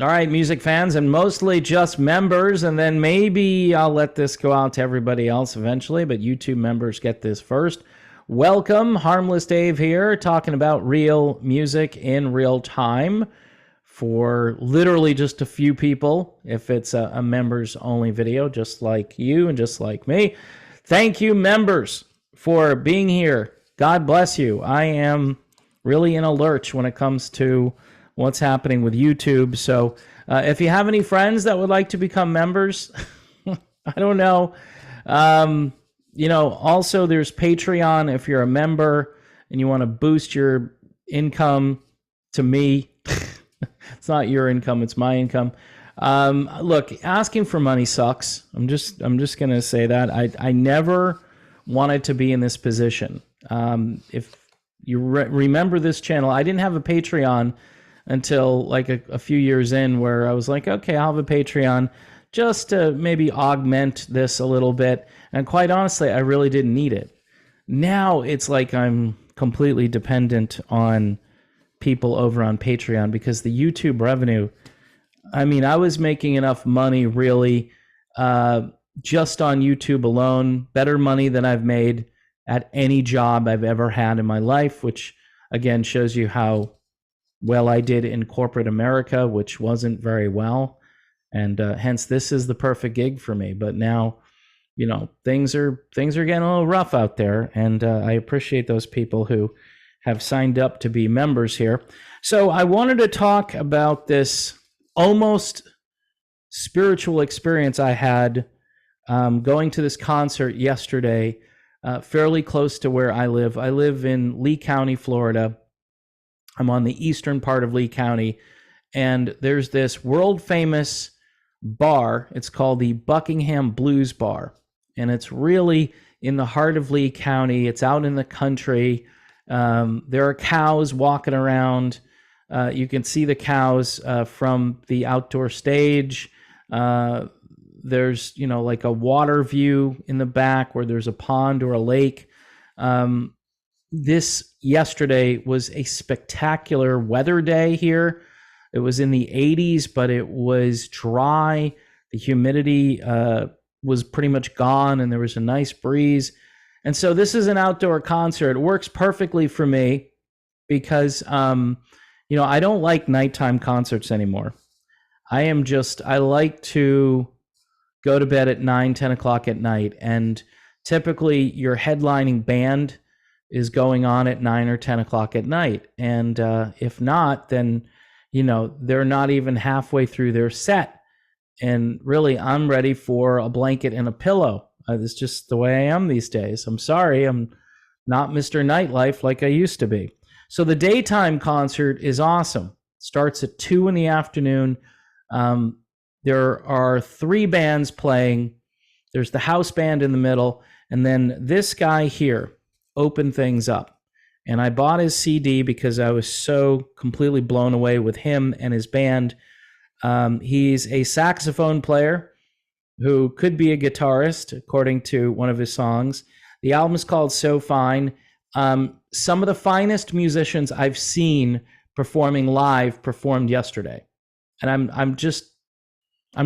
All right, music fans, and mostly just members, and then maybe I'll let this go out to everybody else eventually, but YouTube members get this first. Welcome, Harmless Dave here, talking about real music in real time for literally just a few people, if it's a members only video, just like you and just like me. Thank you, members, for being here. God bless you. I am really in a lurch when it comes to what's happening with YouTube. So if you have any friends that would like to become members, I don't know. Also there's Patreon if you're a member and you want to boost your income to me. It's not your income, it's my income. Look, asking for money sucks. I'm just going to say that. I never wanted to be in this position. If you remember this channel, I didn't have a Patreon until like a few years in, where I was like, okay, I'll have a Patreon just to maybe augment this a little bit. And quite honestly, I really didn't need it. Now it's like I'm completely dependent on people over on Patreon because the YouTube revenue, I mean, I was making enough money really just on YouTube alone, better money than I've made at any job I've ever had in my life, which again shows you how well I did in corporate America, which wasn't very well. And hence this is the perfect gig for me. But now, you know, things are getting a little rough out there. And I appreciate those people who have signed up to be members here. So I wanted to talk about this almost spiritual experience I had going to this concert yesterday, fairly close to where I live. I live in Lee County, Florida. I'm on the eastern part of Lee County, and there's this world famous bar. It's called the Buckingham Blues Bar, and it's really in the heart of Lee County. It's out in the country. There are cows walking around. You can see the cows from the outdoor stage. There's, you know, like a water view in the back where there's a pond or a lake. This yesterday was a spectacular weather day here. It was in the 80s, but it was dry. The humidity was pretty much gone, and there was a nice breeze. And so this is an outdoor concert. It works perfectly for me because, you know, I don't like nighttime concerts anymore. I like to go to bed at 9, 10 o'clock at night. And typically your headlining band is going on at 9 or 10 o'clock at night. And if not, then, you know, they're not even halfway through their set. And really, I'm ready for a blanket and a pillow. It's just the way I am these days. I'm sorry, I'm not Mr. Nightlife like I used to be. So the daytime concert is awesome. Starts at 2 in the afternoon. There are 3 bands playing. There's the house band in the middle, and then this guy here opened things up. And I bought his CD because I was so completely blown away with him and his band. He's a saxophone player who could be a guitarist, according to one of his songs. The album is called So Fine. Some of the finest musicians I've seen performing live performed yesterday. And I'm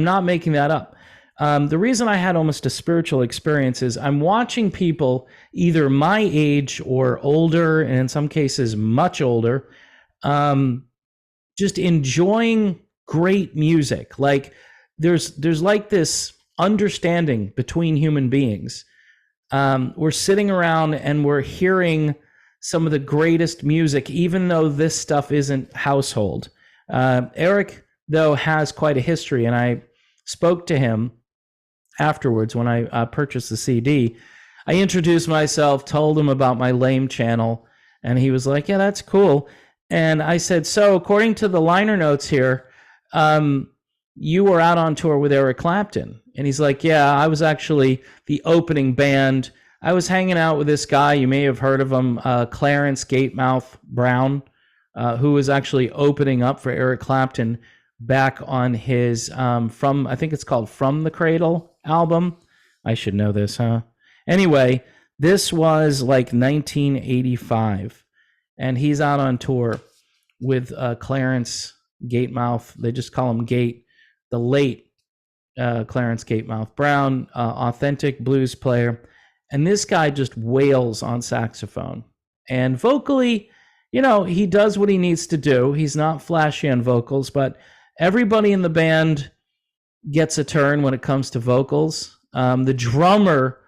not making that up. The reason I had almost a spiritual experience is I'm watching people either my age or older, and in some cases much older, just enjoying great music. Like there's like this understanding between human beings. We're sitting around and we're hearing some of the greatest music, even though this stuff isn't household. Eric, though, has quite a history, and I spoke to him afterwards when I purchased the CD. I introduced myself, told him about my lame channel, and he was like, yeah, that's cool. And I said, so according to the liner notes here, you were out on tour with Eric Clapton. And he's like, yeah, I was actually the opening band. I was hanging out with this guy, you may have heard of him, Clarence Gatemouth Brown, who was actually opening up for Eric Clapton back on his, I think it's called From the Cradle album. I should know this, huh? Anyway, this was like 1985, and he's out on tour with Clarence Gatemouth. They just call him Gate. The late Clarence Gatemouth Brown, authentic blues player. And this guy just wails on saxophone. And vocally, he does what he needs to do. He's not flashy on vocals, but everybody in the band gets a turn when it comes to vocals. The drummer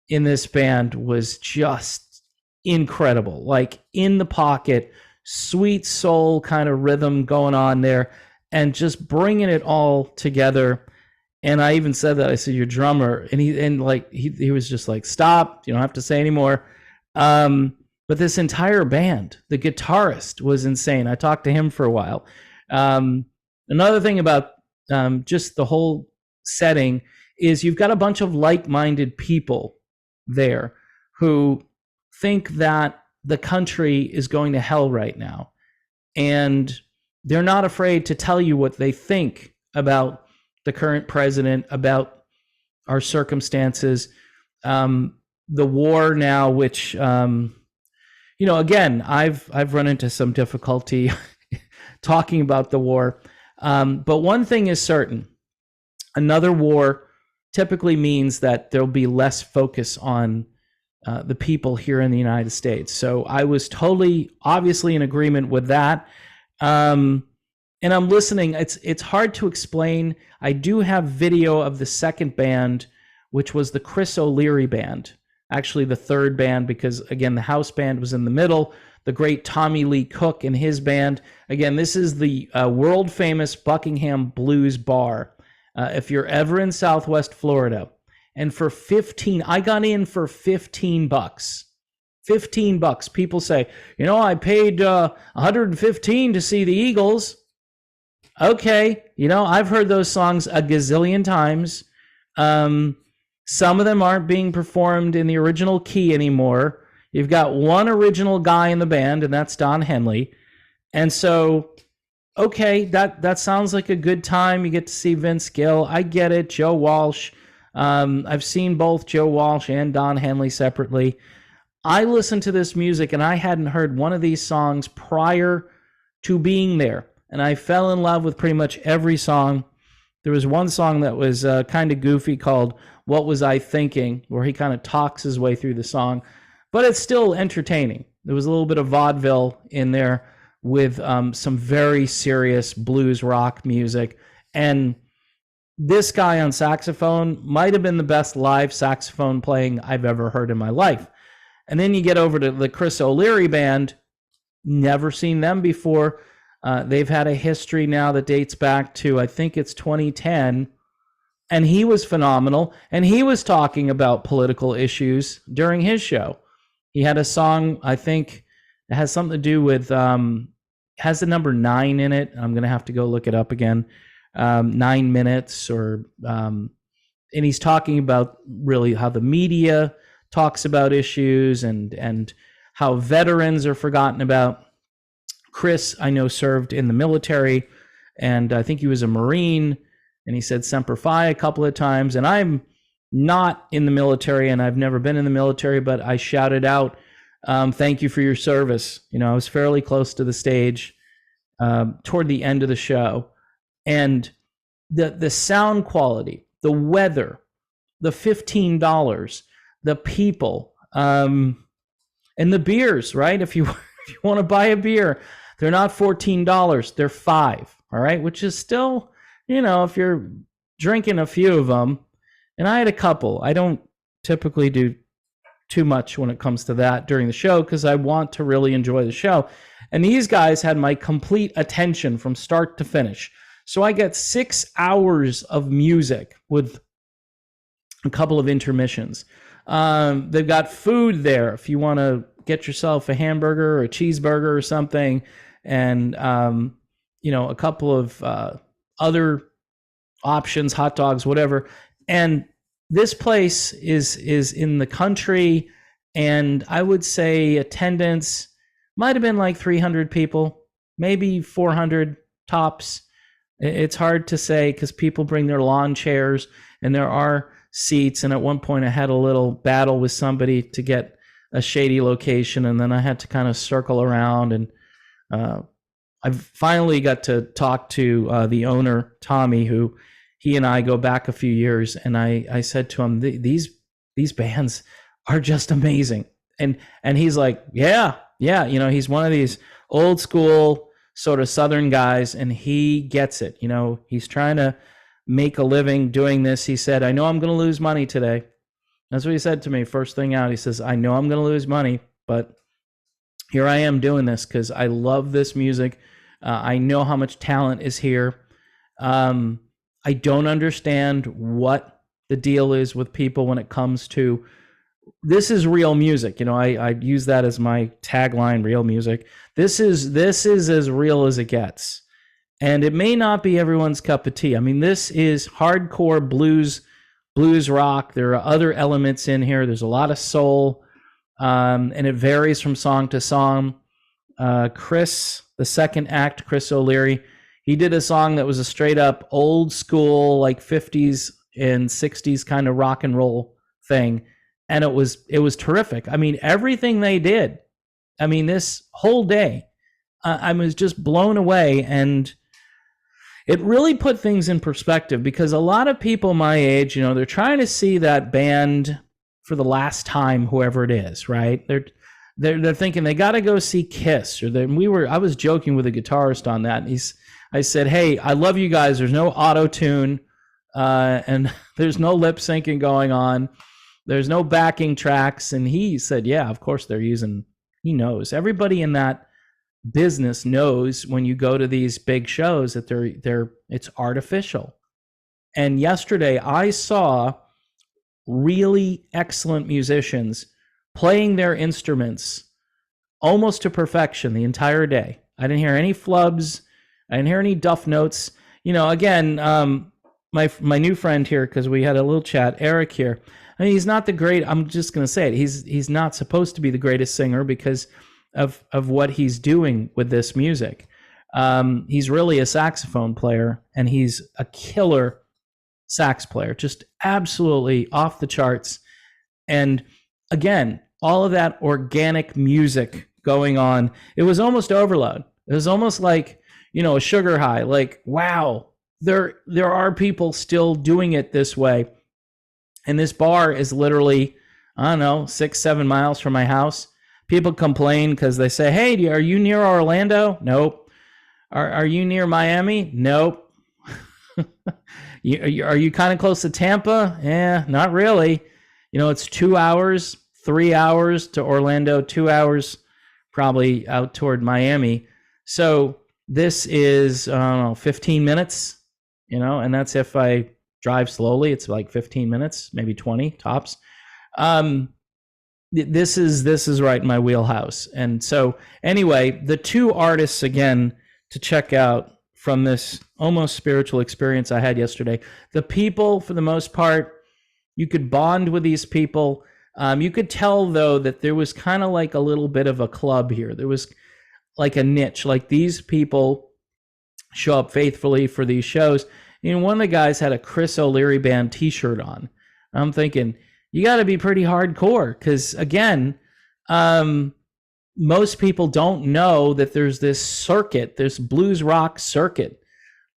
in this band was just incredible, like in the pocket, sweet soul kind of rhythm going on there, and just bringing it all together. And I even said that. I said, "Your drummer," and he was just like, "Stop! You don't have to say anymore." But this entire band, the guitarist was insane. I talked to him for a while. Another thing about just the whole setting is you've got a bunch of like-minded people there who think that the country is going to hell right now. And they're not afraid to tell you what they think about the current president, about our circumstances, the war now, which, again, I've run into some difficulty talking about the war. But one thing is certain. Another war typically means that there'll be less focus on the people here in the United States. So I was totally, obviously in agreement with that. And I'm listening. It's hard to explain. I do have video of the second band, which was the Chris O'Leary band, actually the third band, because, again, the house band was in the middle. The great Tommy Lee Cook and his band. Again, this is the world-famous Buckingham Blues Bar. If you're ever in Southwest Florida, and for I got in for $15. $15. People say, I paid $115 to see the Eagles. Okay, I've heard those songs a gazillion times. Some of them aren't being performed in the original key anymore. You've got one original guy in the band, and that's Don Henley. And so, okay, that sounds like a good time. You get to see Vince Gill. I get it. Joe Walsh. I've seen both Joe Walsh and Don Henley separately. I listened to this music, and I hadn't heard one of these songs prior to being there. And I fell in love with pretty much every song. There was one song that was kind of goofy called "What Was I Thinking," where he kind of talks his way through the song. But it's still entertaining. There was a little bit of vaudeville in there with some very serious blues rock music. And this guy on saxophone might have been the best live saxophone playing I've ever heard in my life. And then you get over to the Chris O'Leary band. Never seen them before. They've had a history now that dates back to, I think it's 2010. And he was phenomenal. And he was talking about political issues during his show. He had a song, I think, it has something to do with, has the number 9 in it. I'm going to have to go look it up again. 9 minutes, and he's talking about really how the media talks about issues and how veterans are forgotten about. Chris, I know, served in the military, and I think he was a Marine, and he said Semper Fi a couple of times. And I'm not in the military, and I've never been in the military, but I shouted out, "Thank you for your service." I was fairly close to the stage toward the end of the show. And the sound quality, the weather, the $15, the people, and the beers, right? If you want to buy a beer, they're not $14, they're $5, all right? Which is still, if you're drinking a few of them, and I had a couple. I don't typically do too much when it comes to that during the show because I want to really enjoy the show. And these guys had my complete attention from start to finish. So I get 6 hours of music with a couple of intermissions. They've got food there if you want to get yourself a hamburger or a cheeseburger or something, and a couple of other options, hot dogs, whatever. And this place is in the country, and I would say attendance might have been like 300 people, maybe 400 tops. It's hard to say because people bring their lawn chairs, and there are seats. And at one point I had a little battle with somebody to get a shady location, and then I had to kind of circle around, and I've finally got to talk to the owner, Tommy, who he and I go back a few years, and I said to him, these bands are just amazing. And he's like, yeah, he's one of these old school sort of Southern guys, and he gets it. He's trying to make a living doing this. He said, I know I'm going to lose money today. That's what he said to me first thing out. He says, I know I'm going to lose money, but here I am doing this because I love this music. I know how much talent is here. I don't understand what the deal is with people when it comes to this is real music. I use that as my tagline, real music. This is as real as it gets. And it may not be everyone's cup of tea. I mean, this is hardcore blues rock. There are other elements in here. There's a lot of soul, and it varies from song to song. Chris, the second act, Chris O'Leary, he did a song that was a straight up old school, like 50s and 60s kind of rock and roll thing. And it was terrific. I mean, everything they did. I mean, this whole day, I was just blown away. And it really put things in perspective because a lot of people my age, they're trying to see that band for the last time, whoever it is, right? They're thinking they got to go see Kiss, or I was joking with a guitarist on that. And I said, hey, I love you guys. There's no auto tune, and there's no lip syncing going on. There's no backing tracks. And he said, yeah, of course they're using. He knows. Everybody in that business knows when you go to these big shows that it's artificial. And yesterday I saw really excellent musicians playing their instruments almost to perfection the entire day. I didn't hear any flubs. I didn't hear any duff notes. Again, my new friend here, because we had a little chat, Eric here. I mean, he's not the great. I'm just going to say it. He's not supposed to be the greatest singer because of what he's doing with this music. He's really a saxophone player, and he's a killer sax player, just absolutely off the charts. And again, all of that organic music going on. It was almost overload. It was almost like, a sugar high. Like, wow, there are people still doing it this way. And this bar is literally, 6-7 miles from my house. People complain because they say, hey, are you near Orlando? Nope. Are you near Miami? Nope. Are you kind of close to Tampa? Yeah, not really. It's 2 hours, 3 hours to Orlando, 2 hours probably out toward Miami. So this is, 15 minutes, and that's if I drive slowly. It's like 15 minutes, maybe 20 tops. This is right in my wheelhouse. And so anyway, the two artists again to check out from this almost spiritual experience I had yesterday. The people, for the most part, you could bond with these people. You could tell though that there was kind of like a little bit of a club here. There was like a niche, like these people show up faithfully for these shows. One of the guys had a Chris O'Leary Band t-shirt on. I'm thinking, you got to be pretty hardcore because, again, most people don't know that there's this circuit, this blues rock circuit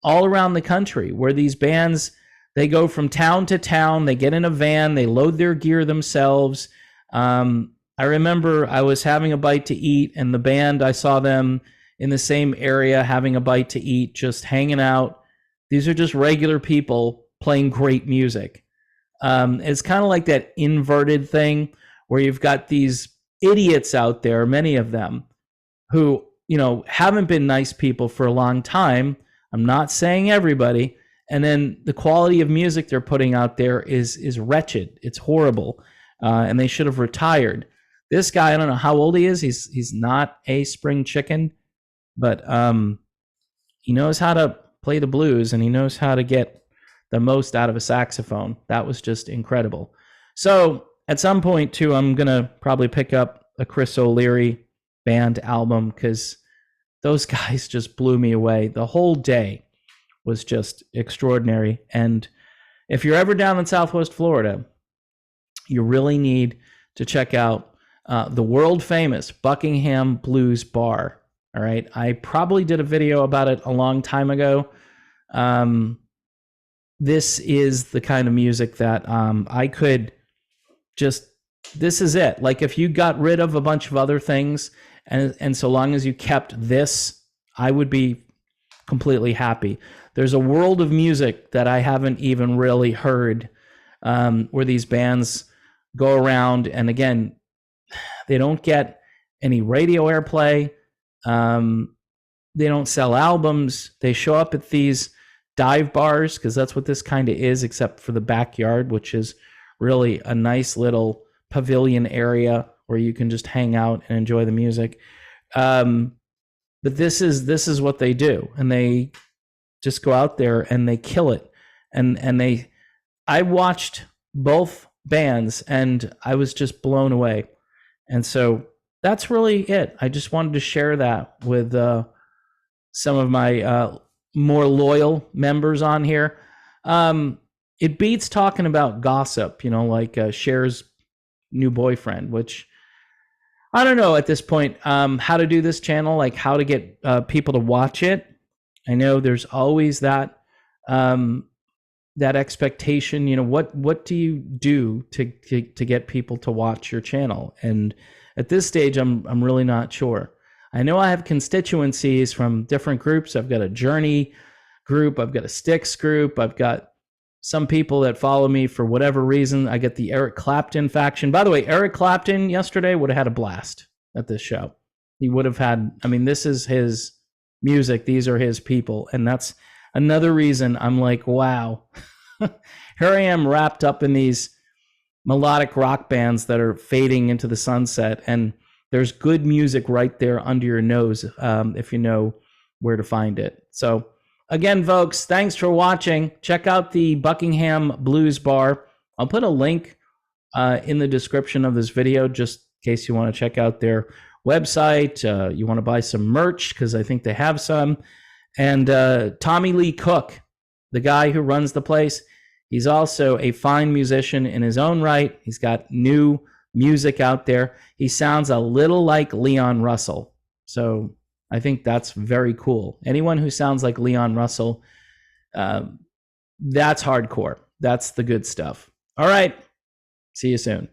all around the country where these bands, they go from town to town, they get in a van, they load their gear themselves. I remember I was having a bite to eat, and the band, I saw them in the same area having a bite to eat, just hanging out. These are just regular people playing great music. It's kind of like that inverted thing where you've got these idiots out there, many of them, who, haven't been nice people for a long time. I'm not saying everybody. And then the quality of music they're putting out there is wretched. It's horrible. And they should have retired. This guy, I don't know how old he is. He's not a spring chicken, but he knows how to play the blues, and he knows how to get the most out of a saxophone. That was just incredible. So at some point too, I'm going to probably pick up a Chris O'Leary Band album because those guys just blew me away. The whole day was just extraordinary. And if you're ever down in Southwest Florida, you really need to check out the world famous Buckingham Blues Bar. All right. I probably did a video about it a long time ago. This is the kind of music that I could just, this is it. Like if you got rid of a bunch of other things and so long as you kept this, I would be completely happy. There's a world of music that I haven't even really heard, where these bands go around, and again, they don't get any radio airplay. They don't sell albums. They show up at these dive bars, because that's what this kind of is, except for the backyard, which is really a nice little pavilion area where you can just hang out and enjoy the music. But this is what they do, and they just go out there and they kill it. And I watched both bands and I was just blown away. And so that's really it. I just wanted to share that with some of my more loyal members on here. It beats talking about gossip, like Cher's new boyfriend, which I don't know at this point how to do this channel, like how to get people to watch it. I know there's always that that expectation. What do you do to get people to watch your channel? And at this stage, I'm really not sure. I know I have constituencies from different groups. I've got a Journey group. I've got a Styx group. I've got some people that follow me for whatever reason. I get the Eric Clapton faction. By the way, Eric Clapton yesterday would have had a blast at this show. He would have had, this is his music. These are his people. And that's another reason I'm like, wow, here I am wrapped up in these melodic rock bands that are fading into the sunset. And there's good music right there under your nose if you know where to find it. So again, folks, thanks for watching. Check out the Buckingham Blues Bar. I'll put a link in the description of this video just in case you want to check out their website. You want to buy some merch because I think they have some. And Tommy Lee Cook, the guy who runs the place, he's also a fine musician in his own right. He's got new music out there. He sounds a little like Leon Russell. So I think that's very cool. Anyone who sounds like Leon Russell, that's hardcore. That's the good stuff. All right. See you soon.